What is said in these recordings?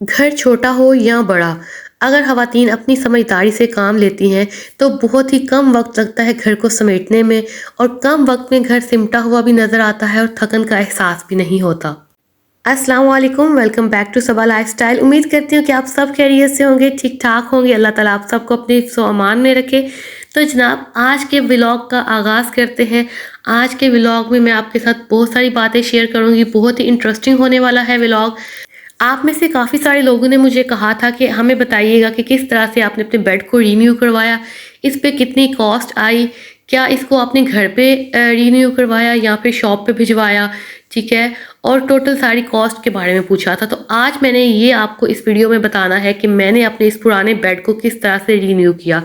घर छोटा हो या बड़ा, अगर ख़वातीन अपनी समझदारी से काम लेती हैं, तो बहुत ही कम वक़्त लगता है घर को समेटने में और कम वक़्त में घर सिमटा हुआ भी नज़र आता है और थकन का एहसास भी नहीं होता। अस्सलाम वालेकुम, welcome back to Saba lifestyle. उम्मीद करती हूँ कि आप सब खैरियत से होंगे, ठीक-ठाक होंगे। अल्लाह ताला आप सबको अपने हिफ्ज़-ओ-अमान में रखे। तो जनाब, आज के व्लॉग का आगाज़ करते हैं। आज के व्लॉग में मैं आपके साथ बहुत सारी बातें शेयर करूँगी, बहुत ही इंटरेस्टिंग होने वाला है व्लॉग। आप में से काफ़ी सारे लोगों ने मुझे कहा था कि हमें बताइएगा कि किस तरह से आपने अपने बेड को रीन्यू करवाया, इस पे कितनी कॉस्ट आई, क्या इसको आपने घर पे रीन्यू करवाया या फिर शॉप पे भिजवाया, ठीक है? और टोटल सारी कॉस्ट के बारे में पूछा था। तो आज मैंने ये आपको इस वीडियो में बताना है कि मैंने अपने इस पुराने बेड को किस तरह से रीन्यू किया।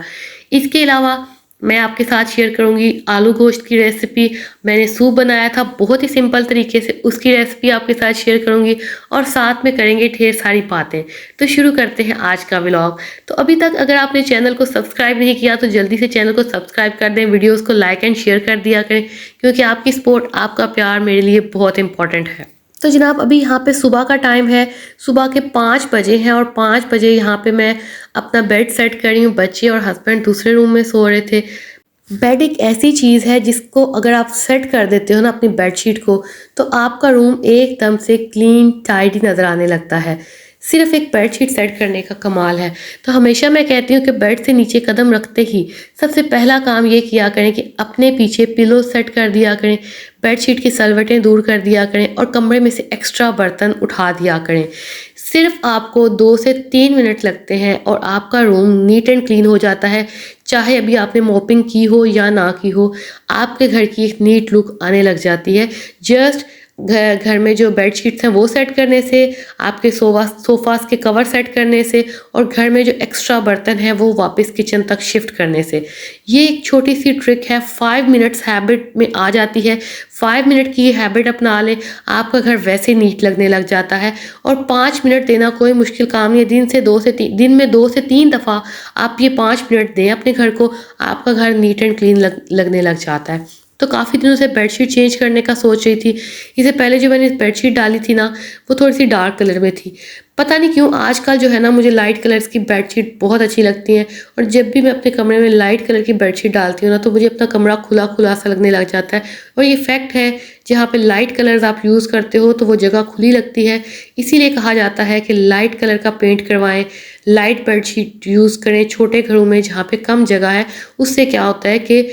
इसके अलावा मैं आपके साथ शेयर करूंगी आलू गोश्त की रेसिपी। मैंने सूप बनाया था बहुत ही सिंपल तरीके से, उसकी रेसिपी आपके साथ शेयर करूंगी और साथ में करेंगे ढेर सारी बातें। तो शुरू करते हैं आज का व्लॉग। तो अभी तक अगर आपने चैनल को सब्सक्राइब नहीं किया तो जल्दी से चैनल को सब्सक्राइब कर दें, वीडियोज़ को लाइक एंड शेयर कर दिया करें, क्योंकि आपकी सपोर्ट, आपका प्यार मेरे लिए बहुत इंपॉर्टेंट है। तो जनाब, अभी यहाँ पे सुबह का टाइम है, सुबह के 5 बजे हैं और 5 बजे यहाँ पे मैं अपना बेड सेट कर रही हूँ। बच्चे और हस्बैंड दूसरे रूम में सो रहे थे। बेड एक ऐसी चीज़ है जिसको अगर आप सेट कर देते हो ना अपनी बेडशीट को, तो आपका रूम एकदम से क्लीन टाइडी नज़र आने लगता है। सिर्फ एक बेडशीट सेट करने का कमाल है। तो हमेशा मैं कहती हूँ कि बेड से नीचे कदम रखते ही सबसे पहला काम ये किया करें कि अपने पीछे पिलो सेट कर दिया करें, बेडशीट की सलवटें दूर कर दिया करें और कमरे में से एक्स्ट्रा बर्तन उठा दिया करें। सिर्फ आपको 2 से 3 मिनट लगते हैं और आपका रूम नीट एंड क्लीन हो जाता है। चाहे अभी आपने मॉपिंग की हो या ना की हो, आपके घर की एक नीट लुक आने लग जाती है। जस्ट घर में जो बेडशीट्स हैं वो सेट करने से, आपके सोफ़ास के कवर सेट करने से और घर में जो एक्स्ट्रा बर्तन हैं वो वापस किचन तक शिफ्ट करने से। ये एक छोटी सी ट्रिक है, 5 मिनट्स हैबिट में आ जाती है। 5 मिनट की ये हैबिट अपना लें, आपका घर वैसे नीट लगने लग जाता है। और 5 मिनट देना कोई मुश्किल काम नहीं है। दिन में 2 से 3 दफ़ा आप ये 5 मिनट दें अपने घर को, आपका घर नीट एंड क्लीन लगने लग जाता है। तो काफ़ी दिनों से बेडशीट चेंज करने का सोच रही थी। इससे पहले जो मैंने बेडशीट डाली थी ना, वो थोड़ी-सी डार्क कलर में थी। पता नहीं क्यों आजकल जो है ना, मुझे लाइट कलर्स की बेडशीट बहुत अच्छी लगती हैं और जब भी मैं अपने कमरे में लाइट कलर की बेडशीट डालती हूँ ना, तो मुझे अपना कमरा खुला-खुला सा लगने लग जाता है। और ये फैक्ट है, जहाँ पे लाइट कलर्स आप यूज़ करते हो तो वो जगह खुली लगती है। इसीलिए कहा जाता है कि लाइट कलर का पेंट करवाएँ, लाइट बेडशीट यूज़ करें छोटे घरों में जहाँ पे कम जगह है। उससे क्या होता है कि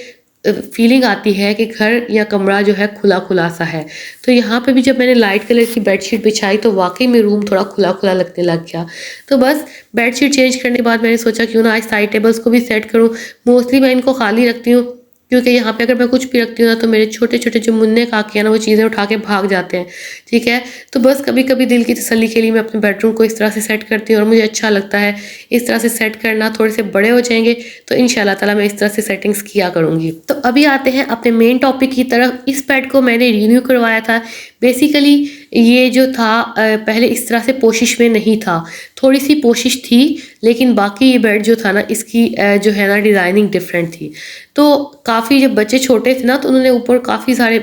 फीलिंग आती है कि घर या कमरा जो है खुला-खुला सा है। तो यहाँ पे भी जब मैंने लाइट कलर की बेडशीट बिछाई तो वाक़ई में रूम थोड़ा खुला-खुला लगने लग गया। तो बस बेडशीट चेंज करने के बाद मैंने सोचा क्यों ना आज साइड टेबल्स को भी सेट करूँ। मोस्टली मैं इनको खाली रखती हूँ, क्योंकि यहाँ पे अगर मैं कुछ भी रखती हूँ ना, तो मेरे छोटे-छोटे जो मुन्ने काके हैं ना, वो चीज़ें उठा के भाग जाते हैं, ठीक है? तो बस कभी-कभी दिल की तसल्ली के लिए मैं अपने बेडरूम को इस तरह से सेट करती हूँ और मुझे अच्छा लगता है इस तरह से सेट करना। थोड़े से बड़े हो जाएँगे तो इंशाल्लाह ताला मैं इस तरह से सेटिंग्स किया करूँगी। तो अभी आते हैं अपने मेन टॉपिक की तरफ। इस बेड को मैंने रिन्यू करवाया था। बेसिकली ये जो था पहले इस तरह से पोशिश में नहीं था, थोड़ी-सी पोशिश थी, लेकिन बाकी ये बेड जो था ना, इसकी जो है ना डिज़ाइनिंग डिफरेंट थी। तो काफ़ी जब बच्चे छोटे थे ना, तो उन्होंने ऊपर काफ़ी सारे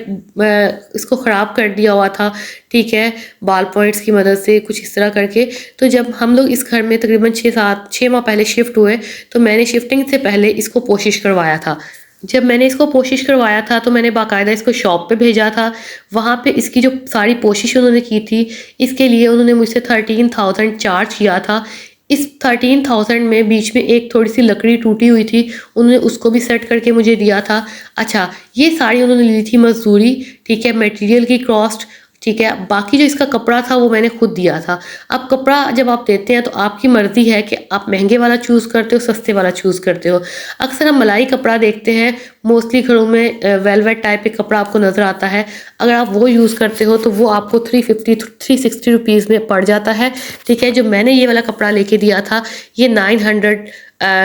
इसको ख़राब कर दिया हुआ था, ठीक है, बाल पॉइंट्स की मदद से कुछ इस तरह करके। तो जब हम लोग इस घर में तकरीबन 6 माह पहले शिफ्ट हुए, तो मैंने शिफ्टिंग से पहले इसको पोशिश करवाया था। जब मैंने इसको पोशिश करवाया था तो मैंने बाकायदा इसको शॉप पे भेजा था। वहाँ पे इसकी जो सारी पोशिश उन्होंने की थी, इसके लिए उन्होंने मुझसे 13,000 चार्ज किया था। इस 13,000 में बीच में एक थोड़ी-सी लकड़ी टूटी हुई थी, उन्होंने उसको भी सेट करके मुझे दिया था। अच्छा, ये सारी उन्होंने ली थी मज़दूरी, ठीक है, मटेरियल की कॉस्ट, ठीक है। बाकी जो इसका कपड़ा था वो मैंने खुद दिया था। अब कपड़ा जब आप देते हैं तो आपकी मर्ज़ी है कि आप महँगे वाला चूज़ करते हो, सस्ते वाला चूज़ करते हो। अक्सर हम मलाई कपड़ा देखते हैं, मोस्टली घरों में वेलवेट टाइप का कपड़ा आपको नज़र आता है। अगर आप वो यूज़ करते हो तो वो आपको 350-360 रुपीज़ में पड़ जाता है, ठीक है। जो मैंने ये वाला कपड़ा लेके दिया था, ये 900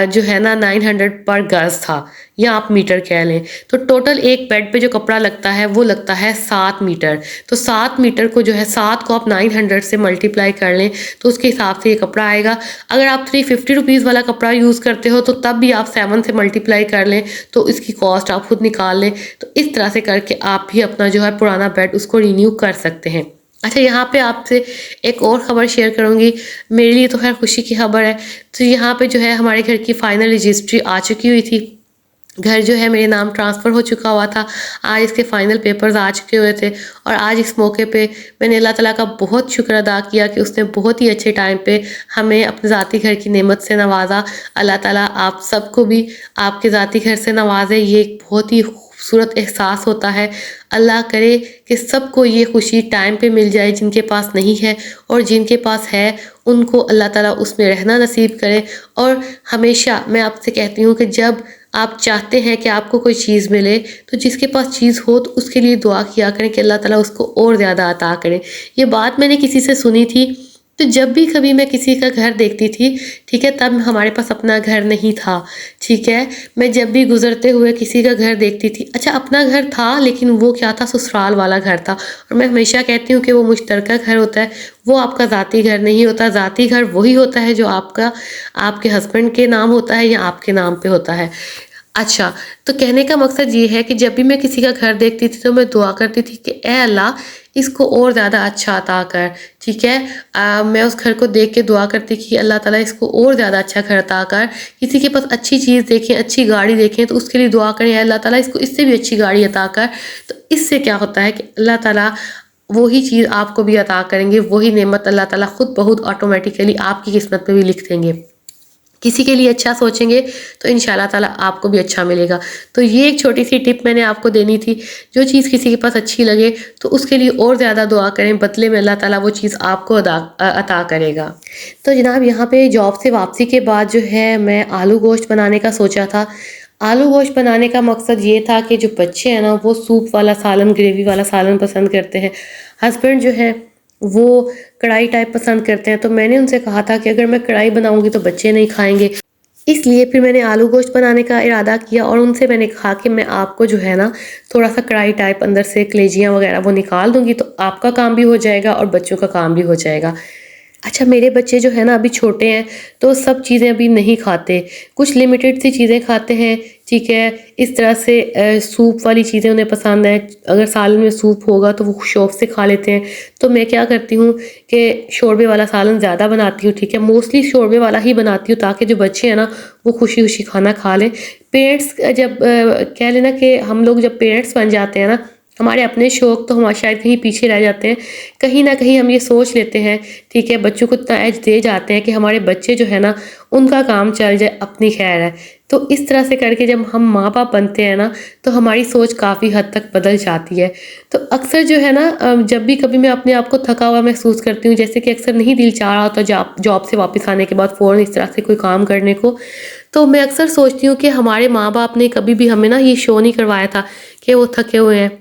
जो है ना 900 पर गज़ था, या आप मीटर कह लें। तो टोटल एक बेड पे जो कपड़ा लगता है वो लगता है 7 मीटर। तो 7 मीटर को जो है, 7 को आप 900 से मल्टीप्लाई कर लें तो उसके हिसाब से ये कपड़ा आएगा। अगर आप 350 रुपीज़ वाला कपड़ा यूज़ करते हो तो तब भी आप 7 से मल्टीप्लाई कर लें तो इसकी कॉस्ट आप खुद निकाल लें। तो इस तरह से करके आप भी अपना जो है पुराना बेड उसको रिन्यू कर सकते हैं। अच्छा, यहाँ पे आपसे एक और ख़बर शेयर करूँगी, मेरे लिए तो ख़ैर खुशी की ख़बर है। तो यहाँ पे जो है हमारे घर की फाइनल रजिस्ट्री आ चुकी हुई थी। घर जो है मेरे नाम ट्रांसफ़र हो चुका हुआ था। आज इसके फाइनल पेपर्स आ चुके हुए थे और आज इस मौके पे मैंने अल्लाह ताला का बहुत शुक्र अदा किया कि उसने बहुत ही अच्छे टाइम पे हमें अपने ज़ाती घर की नेमत से नवाज़ा। अल्लाह ताला आप सबको भी आपके ज़ाती घर से नवाज़े। ये एक बहुत ही खूबसूरत एहसास होता है। अल्लाह करे कि सबको ये खुशी टाइम पे मिल जाए जिनके पास नहीं है, और जिनके पास है उनको अल्लाह ताला उसमें रहना नसीब करे। और हमेशा मैं आपसे कहती हूँ कि जब आप चाहते हैं कि आपको कोई चीज़ मिले, तो जिसके पास चीज़ हो तो उसके लिए दुआ किया करें कि अल्लाह ताला उसको और ज़्यादा अता करे। ये बात मैंने किसी से सुनी थी, तो जब भी कभी मैं किसी का घर देखती थी, ठीक है, तब हमारे पास अपना घर नहीं था, ठीक है। मैं जब भी गुज़रते हुए किसी का घर देखती थी, अच्छा अपना घर था लेकिन वो क्या था, ससुराल वाला घर था। और मैं हमेशा कहती हूँ कि वो मुश्तरका घर होता है, वो आपका ज़ाती घर नहीं होता। ज़ाती घर वही होता है जो आपका आपके हस्बैंड के नाम होता है या आपके नाम पे होता है। अच्छा, तो कहने का मकसद ये है कि जब भी मैं किसी का घर देखती थी तो मैं दुआ करती थी कि ए अल्लाह इसको और ज़्यादा अच्छा अता कर, ठीक है। मैं उस घर को देख के दुआ करती कि अल्लाह ताला इसको और ज़्यादा अच्छा घर अता कर। किसी के पास अच्छी चीज़ देखें, अच्छी गाड़ी देखें तो उसके लिए दुआ करें, अल्लाह ताला इसको इससे भी अच्छी गाड़ी अता कर। तो इससे क्या होता है कि अल्लाह ताला वही चीज़ आपको भी अता करेंगे, वही नेमत अल्लाह ताला खुद ब खुद ऑटोमेटिकली आपकी किस्मत में भी लिख देंगे। किसी के लिए अच्छा सोचेंगे तो इंशाल्लाह ताला आपको भी अच्छा मिलेगा। तो ये एक छोटी-सी टिप मैंने आपको देनी थी। जो चीज़ किसी के पास अच्छी लगे तो उसके लिए और ज़्यादा दुआ करें, बदले में अल्लाह ताला वो चीज़ आपको अता करेगा। तो जनाब यहाँ पे जॉब से वापसी के बाद जो है मैं आलू गोश्त बनाने का सोचा था। आलू गोश्त बनाने का मकसद ये था कि जो बच्चे हैं ना वो सूप वाला सालन, ग्रेवी वाला सालन पसंद करते हैं। हस्बैंड जो है वो कढ़ाई टाइप पसंद करते हैं, तो मैंने उनसे कहा था कि अगर मैं कढ़ाई बनाऊँगी तो बच्चे नहीं खाएँगे। इसलिए फिर मैंने आलू गोश्त बनाने का इरादा किया और उनसे मैंने कहा कि मैं आपको जो है ना थोड़ा-सा कढ़ाई टाइप अंदर से कलेजियाँ वग़ैरह वो निकाल दूँगी, तो आपका काम भी हो जाएगा और बच्चों का काम भी हो जाएगा। अच्छा, मेरे बच्चे जो है ना अभी छोटे हैं, तो सब चीज़ें अभी नहीं खाते। कुछ लिमिटेड सी चीज़ें खाते हैं, ठीक है। इस तरह से सूप वाली चीज़ें उन्हें पसंद हैं। अगर सालन में सूप होगा तो वो शौक़ से खा लेते हैं। तो मैं क्या करती हूँ कि शोरबे वाला सालन ज़्यादा बनाती हूँ, ठीक है। मोस्टली शोरबे वाला ही बनाती हूँ ताकि जो बच्चे हैं ना वो खुशी-खुशी खाना खा लें। पेरेंट्स जब कह लें ना कि हम लोग जब पेरेंट्स बन जाते हैं ना, हमारे अपने शौक तो हम शायद कहीं पीछे रह जाते हैं। कहीं न कहीं हम ये सोच लेते हैं, ठीक है, बच्चों को इतना एज दे जाते हैं कि हमारे बच्चे जो है ना उनका काम चल जाए, अपनी खैर है। तो इस तरह से करके जब हम माँ-बाप बनते हैं ना तो हमारी सोच काफ़ी हद तक बदल जाती है। तो अक्सर जो है ना जब भी कभी मैं अपने आप को थका हुआ महसूस करती हूँ, जैसे कि अक्सर नहीं दिल चाह रहा होता जॉब से वापस आने के बाद फ़ौरन इस तरह से कोई काम करने को, तो मैं अक्सर सोचती हूँ कि हमारे माँ-बाप ने कभी भी हमें ना ये शो नहीं करवाया था कि वो थके हुए हैं।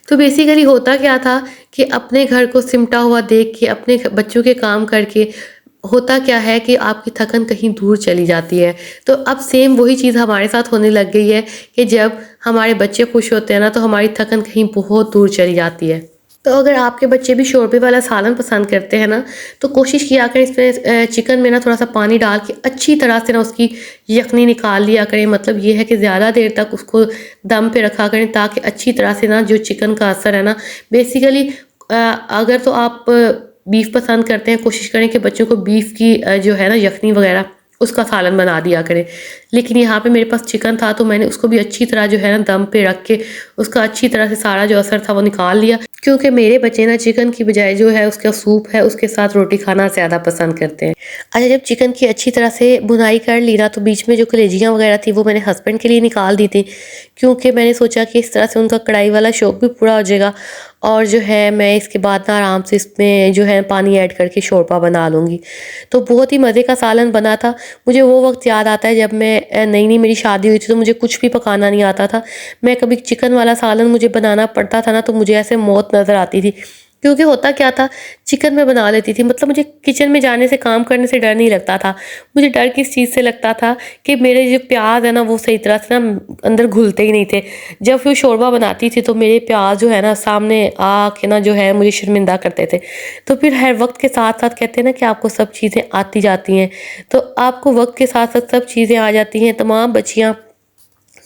तो बेसिकली होता क्या था कि अपने घर को सिमटा हुआ देख के, अपने बच्चों के काम करके, होता क्या है कि आपकी थकन कहीं दूर चली जाती है। तो अब सेम वही चीज़ हमारे साथ होने लग गई है कि जब हमारे बच्चे खुश होते हैं ना तो हमारी थकन कहीं बहुत दूर चली जाती है। तो अगर आपके बच्चे भी शोरबे वाला सालन पसंद करते हैं ना, तो कोशिश किया करें इसमें चिकन में ना थोड़ा-सा पानी डाल के अच्छी तरह से ना उसकी यखनी निकाल लिया करें। मतलब ये है कि ज़्यादा देर तक उसको दम पे रखा करें ताकि अच्छी तरह से ना जो चिकन का असर है ना, बेसिकली अगर तो आप बीफ पसंद करते हैं, कोशिश करें कि बच्चों को बीफ की जो है ना यखनी वगैरह उसका सालन बना दिया करें। लेकिन यहाँ पे मेरे पास चिकन था तो मैंने उसको भी अच्छी तरह जो है ना दम पे रख के उसका अच्छी तरह से सारा जो असर था वो निकाल लिया। क्योंकि मेरे बच्चे ना चिकन की बजाय जो है उसका सूप है उसके साथ रोटी खाना ज़्यादा पसंद करते हैं। अच्छा, जब चिकन की अच्छी तरह से भुनाई कर ली ना तो बीच में जो कलेजियाँ वगैरह थी वो मैंने हस्बैंड के लिए निकाल दी थी, क्योंकि मैंने सोचा कि इस तरह से उनका कढ़ाई वाला शौक भी पूरा हो जाएगा। और जो है मैं इसके बाद ना आराम से इसमें जो है पानी ऐड करके शोरबा बना लूँगी। तो बहुत ही मज़े का सालन बना था। मुझे वो वक़्त याद आता है जब मैं नई-नई मेरी शादी हुई थी तो मुझे कुछ भी पकाना नहीं आता था। मैं कभी चिकन वाला सालन मुझे बनाना पड़ता था ना तो मुझे ऐसे मौत नज़र आती थी। क्योंकि होता क्या था, चिकन मैं बना लेती थी, मतलब मुझे किचन में जाने से, काम करने से डर नहीं लगता था। मुझे डर किस चीज़ से लगता था कि मेरे जो प्याज़ है ना वो सही तरह से ना अंदर घुलते ही नहीं थे। जब फिर शोरबा बनाती थी तो मेरे प्याज़ जो है ना सामने आके ना जो है मुझे शर्मिंदा करते थे। तो फिर हर वक़्त के साथ-साथ कहते हैं ना कि आपको सब चीज़ें आती जाती हैं। तो आपको वक़्त के साथ-साथ सब चीज़ें आ जाती हैं, तमाम बच्चियाँ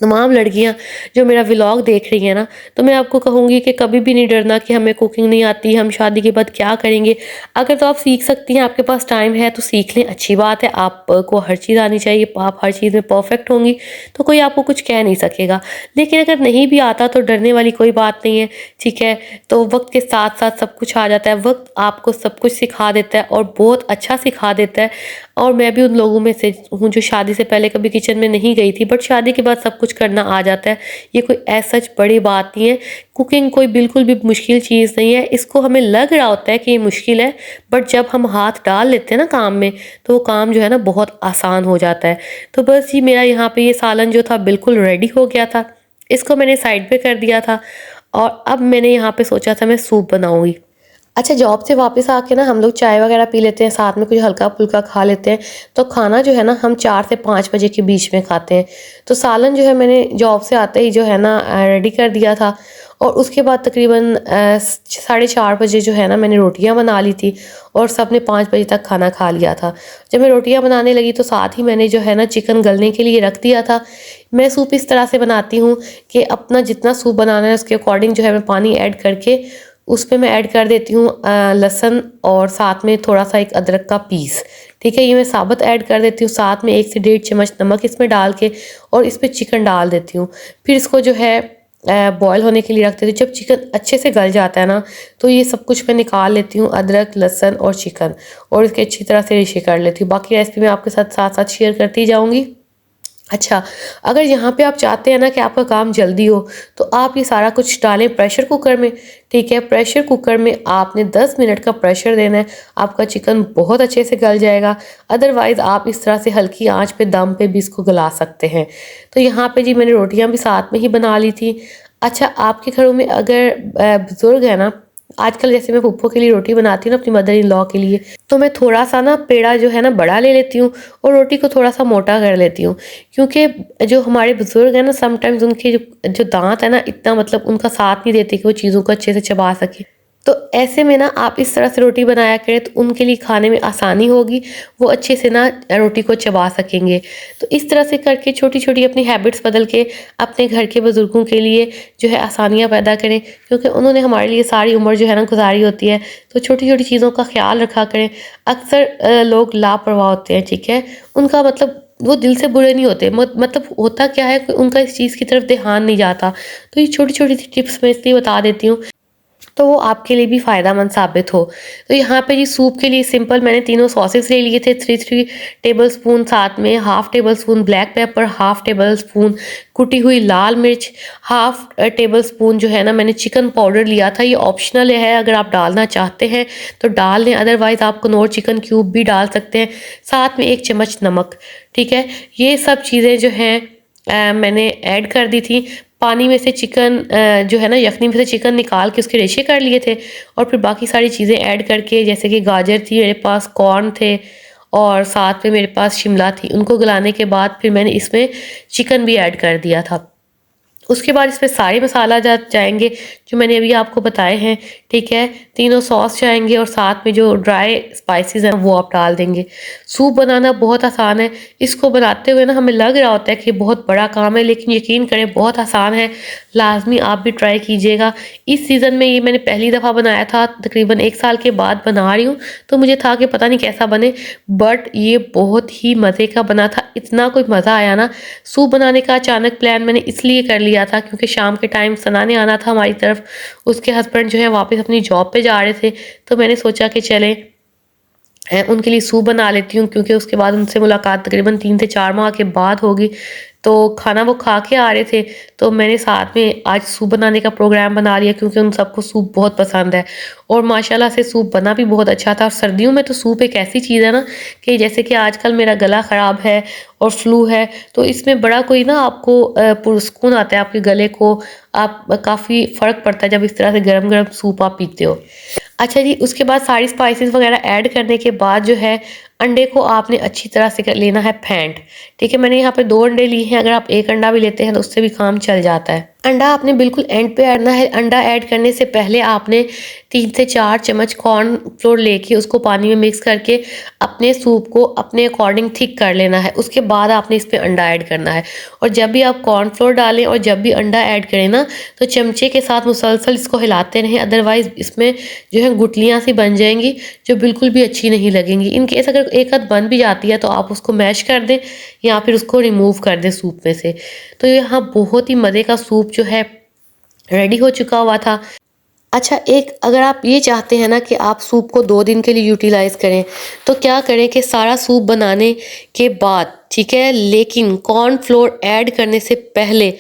तमाम लड़कियां जो मेरा व्लॉग देख रही हैं ना, तो मैं आपको कहूँगी कि कभी भी नहीं डरना कि हमें कुकिंग नहीं आती, हम शादी के बाद क्या करेंगे। अगर तो आप सीख सकती हैं, आपके पास टाइम है तो सीख लें, अच्छी बात है। आपको हर चीज़ आनी चाहिए, आप हर चीज़ में परफेक्ट होंगी तो कोई आपको कुछ कह नहीं सकेगा। लेकिन अगर नहीं भी आता तो डरने वाली कोई बात नहीं है, ठीक है। तो वक्त के साथ साथ सब कुछ आ जाता है, वक्त आपको सब कुछ सिखा देता है और बहुत अच्छा सिखा देता है। और मैं भी उन लोगों में से हूँ जो शादी से पहले कभी किचन में नहीं गई थी, बट शादी के बाद सब कुछ करना आ जाता है। ये कोई ऐसा सच बड़ी बात नहीं है। कुकिंग कोई बिल्कुल भी मुश्किल चीज़ नहीं है। इसको हमें लग रहा होता है कि ये मुश्किल है, बट जब हम हाथ डाल लेते हैं ना काम में, तो वो काम जो है ना बहुत आसान हो जाता है। तो बस जी मेरा यहाँ पे ये सालन जो था बिल्कुल रेडी हो गया था। इसको मैंने साइड पे कर दिया था और अब मैंने यहाँ पे सोचा था मैं सूप बनाऊँगी। अच्छा, जॉब से वापस आके ना हम लोग चाय वगैरह पी लेते हैं, साथ में कुछ हल्का-फुल्का खा लेते हैं। तो खाना जो है ना हम 4 से 5 बजे के बीच में खाते हैं। तो सालन जो है मैंने जॉब से आते ही जो है ना रेडी कर दिया था और उसके बाद तकरीबन साढ़े 4 बजे जो है ना मैंने रोटियाँ बना ली थी और सबने 5 बजे तक खाना खा लिया था। जब मैं रोटियाँ बनाने लगी तो साथ ही मैंने जो है ना चिकन गलने के लिए रख दिया था। मैं सूप इस तरह से बनाती हूँ कि अपना जितना सूप बनाना है उसके अकॉर्डिंग जो है मैं पानी ऐड करके उसमें मैं ऐड कर देती हूँ लहसुन और साथ में थोड़ा-सा एक अदरक का पीस, ठीक है? ये मैं साबुत ऐड कर देती हूँ, साथ में 1 से डेढ़ चम्मच नमक इसमें डाल के और इस पे चिकन डाल देती हूँ। फिर इसको जो है बॉयल होने के लिए रख देती हूँ। जब चिकन अच्छे से गल जाता है ना, तो ये सब कुछ मैं निकाल लेती हूँ, अदरक, लहसुन और चिकन, और इसके अच्छी तरह से रिश्ते कर लेती हूँ। बाकी रेसिपी मैं आपके साथ साथ-साथ शेयर करती जाऊँगी। अच्छा, अगर यहाँ पे आप चाहते हैं ना कि आपका काम जल्दी हो, तो आप ये सारा कुछ डालें प्रेशर कुकर में, ठीक है? प्रेशर कुकर में आपने 10 मिनट का प्रेशर देना है, आपका चिकन बहुत अच्छे से गल जाएगा। अदरवाइज़ आप इस तरह से हल्की आँच पे दम पे भी इसको गला सकते हैं। तो यहाँ पे जी मैंने रोटियाँ भी साथ में ही बना ली थी। अच्छा, आपके घरों में अगर बुज़ुर्ग है ना, आजकल जैसे मैं फूफो के लिए रोटी बनाती हूँ ना अपनी मदर इन लॉ के लिए, तो मैं थोड़ा-सा ना पेड़ा जो है ना बड़ा ले लेती हूँ और रोटी को थोड़ा-सा मोटा कर लेती हूँ। क्योंकि जो हमारे बुज़ुर्ग हैं ना समटाइम्स उनके जो दाँत है ना इतना मतलब उनका साथ नहीं देते कि वो चीज़ों को अच्छे से चबा सकें। तो ऐसे में ना आप इस तरह से रोटी बनाया करें तो उनके लिए खाने में आसानी होगी, वो अच्छे से ना रोटी को चबा सकेंगे। तो इस तरह से करके छोटी-छोटी अपनी हैबिट्स बदल के अपने घर के बुज़ुर्गों के लिए जो है आसानियाँ पैदा करें, क्योंकि उन्होंने हमारे लिए सारी उम्र जो है ना गुज़ारी होती है। तो छोटी-छोटी चीज़ों का ख़्याल रखा करें। अक्सर लोग लापरवाह होते हैं, ठीक है? उनका मतलब वो दिल से बुरे नहीं होते, मतलब होता क्या है कि उनका इस चीज़ की तरफ ध्यान नहीं जाता। तो ये छोटी-छोटी सी टिप्स मैं इसलिए बता देती हूँ तो वो आपके लिए भी फ़ायदेमंद साबित हो। तो यहाँ पे जी सूप के लिए सिंपल मैंने तीनों सॉसेस ले लिए थे, 3 टेबलस्पून, साथ में half tablespoon black pepper, half tablespoon कुटी हुई लाल मिर्च, हाफ़ टेबलस्पून जो है ना मैंने चिकन पाउडर लिया था। ये ऑप्शनल है, अगर आप डालना चाहते हैं तो डाल लें, अदरवाइज़ आप कनौर चिकन क्यूब भी डाल सकते हैं। साथ में 1 चम्मच नमक, ठीक है? ये सब चीज़ें जो हैं मैंने ऐड कर दी थी। पानी में से चिकन जो है ना यखनी में से चिकन निकाल के उसके रेशे कर लिए थे और फिर बाकी सारी चीज़ें ऐड करके, जैसे कि गाजर थी मेरे पास, कॉर्न थे और साथ में मेरे पास शिमला थी। उनको गलाने के बाद फिर मैंने इसमें चिकन भी ऐड कर दिया था। उसके बाद इसमें सारे मसाला जाएँगे जो मैंने अभी आपको बताए हैं, ठीक है? तीनों सॉस जाएँगे और साथ में जो ड्राई स्पाइसेस हैं वो आप डाल देंगे। सूप बनाना बहुत आसान है। इसको बनाते हुए ना हमें लग रहा होता है कि बहुत बड़ा काम है, लेकिन यकीन करें बहुत आसान है। लाज़मी आप भी ट्राई कीजिएगा। इस सीज़न में ये मैंने पहली दफ़ा बनाया था, तकरीबन 1 साल के बाद बना रही हूँ, तो मुझे था कि पता नहीं कैसा बने, बट ये बहुत ही मज़े का बना था। इतना कोई मज़ा आया ना। सूप बनाने का अचानक प्लान मैंने इसलिए कर लिया था क्योंकि शाम के टाइम सना ने आना था हमारी तरफ। उसके हस्बैंड जो है वापस अपनी जॉब पे जा रहे थे, तो मैंने सोचा कि चलें उनके लिए सूप बना लेती हूँ, क्योंकि उसके बाद उनसे मुलाकात तकरीबन 3 से 4 माह के बाद होगी। तो खाना वो खा के आ रहे थे, तो मैंने साथ में आज सूप बनाने का प्रोग्राम बना लिया, क्योंकि उन सबको सूप बहुत पसंद है और माशाल्लाह से सूप बना भी बहुत अच्छा था। और सर्दियों में तो सूप एक ऐसी चीज़ है ना कि जैसे कि आजकल मेरा गला ख़राब है और फ्लू है, तो इसमें बड़ा कोई ना आपको पुरस्कून आता है आपके गले को। आप काफ़ी फ़र्क पड़ता है जब इस तरह से गरम-गरम सूप आप पीते हो। अच्छा जी, उसके बाद सारी स्पाइसेस वगैरह ऐड करने के बाद जो है अंडे को आपने अच्छी तरह से लेना है फेंट। ठीक है, मैंने यहाँ पे 2 अंडे लिए हैं, अगर आप 1 अंडा भी लेते हैं तो उससे भी काम चल जाता है। अंडा आपने बिल्कुल एंड पे ऐड करना है। अंडा ऐड करने से पहले आपने 3 से 4 चम्मच कॉर्न फ्लोर लेके उसको पानी में मिक्स करके अपने सूप को अपने अकॉर्डिंग थिक कर लेना है। उसके बाद आपने इसमें अंडा ऐड करना है। और जब भी आप कॉर्न फ्लोर डालें और जब भी अंडा ऐड करें ना, तो चमचे के साथ मुसलसल इसको हिलाते रहें, अदरवाइज़ इसमें जो है गुठलियाँ सी बन जाएंगी जो बिल्कुल भी अच्छी नहीं लगेंगी। इन केस अगर एक आध बन भी जाती है तो आप उसको मैश कर दें या फिर उसको रिमूव कर दें सूप में से। तो यहाँ बहुत ही मज़े का सूप जो है रेडी हो चुका हुआ था। अच्छा, एक अगर आप ये चाहते हैं ना कि आप सूप को 2 दिन के लिए यूटिलाइज़ करें, तो क्या करें कि सारा सूप बनाने के बाद, ठीक है, लेकिन कॉर्न फ्लोर ऐड करने से पहले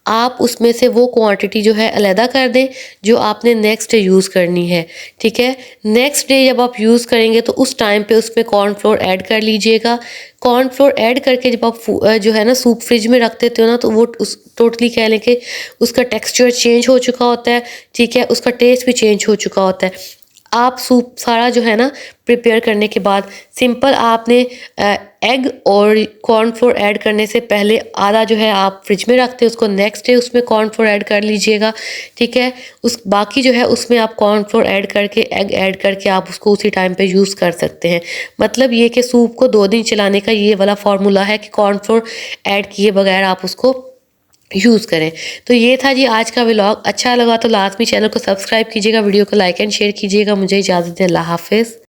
आप उसमें से वो क्वांटिटी जो है अलहदा कर दें जो आपने नेक्स्ट डे यूज़ करनी है। ठीक है, नेक्स्ट डे जब आप यूज़ करेंगे तो उस टाइम पे उसमें कॉर्न फ्लोर ऐड कर लीजिएगा। कॉर्न फ्लोर ऐड करके जब आप जो है ना सूप फ्रिज में रख देते हो ना, तो वो उस टोटली कह लें कि उसका टेक्सचर चेंज हो चुका होता है। ठीक है, उसका टेस्ट भी चेंज हो चुका होता है। आप सूप सारा जो है ना प्रिपेयर करने के बाद सिंपल आपने एग और कॉर्न फ्लोर ऐड करने से पहले आधा जो है आप फ्रिज में रखते हैं, उसको नेक्स्ट डे उसमें कॉर्न फ्लोर ऐड कर लीजिएगा। ठीक है, उस बाकी जो है उसमें आप कॉर्न फ्लोर ऐड करके एग ऐड करके आप उसको उसी टाइम पे यूज़ कर सकते हैं। मतलब ये कि सूप को 2 दिन चलाने का ये वाला फार्मूला है कि कॉर्न फ्लोर ऐड किए बगैर आप उसको यूज़ करें। तो ये था जी आज का व्लॉग। अच्छा लगा तो लाजमी चैनल को सब्सक्राइब कीजिएगा, वीडियो को लाइक एंड शेयर कीजिएगा। मुझे इजाज़त दें, अल्लाह हाफ़िज़।